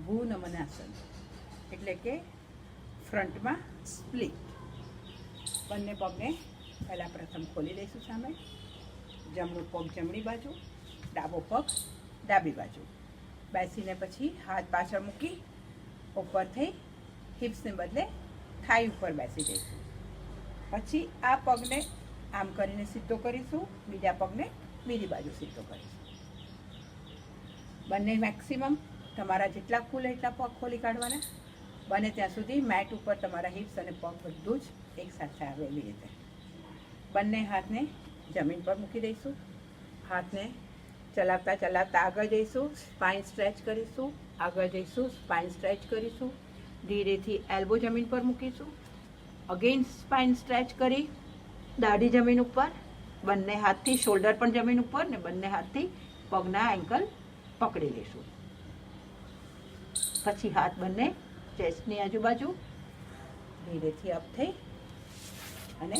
ભૂનમનાસન એટલે કે ફ્રન્ટમાં સ્પ્લિટ. બંને પગને પહેલાં પ્રથમ ખોલી દઈશું સામે. જમણું પગ જમણી બાજુ, ડાબો પગ ડાબી બાજુ. બેસીને પછી હાથ પાછળ મૂકી ઉપરથી હિપ્સને બદલે થાઈ ઉપર બેસી જઈશું. પછી આ પગને આમ કરીને સીધો કરીશું, બીજા પગને બીજી બાજુ સીધો કરીશું. બંને મેક્સિમમ તમારા જેટલા ખુલે એટલા પગ ખોલી કાઢવાના. બને ત્યાં સુધી મેટ ઉપર તમારા હિપ્સ અને પગ બધું જ એકસાથે આવે એવી રીતે. બંને હાથને જમીન પર મૂકી દઈશું. હાથને ચલાવતા ચલાવતા આગળ જઈશું, સ્પાઇન સ્ટ્રેચ કરીશું. આગળ જઈશું, સ્પાઇન સ્ટ્રેચ કરીશું. ધીરેથી એલ્બો જમીન પર મૂકીશું. અગેન સ્પાઇન સ્ટ્રેચ કરી દાઢી જમીન ઉપર, બંને હાથથી શોલ્ડર પણ જમીન ઉપર ને બંને હાથથી પગના એન્કલ પકડી લઈશું. પછી હાથ બંને ચેસ્ટની આજુબાજુ ધીરેથી અપ થઈ અને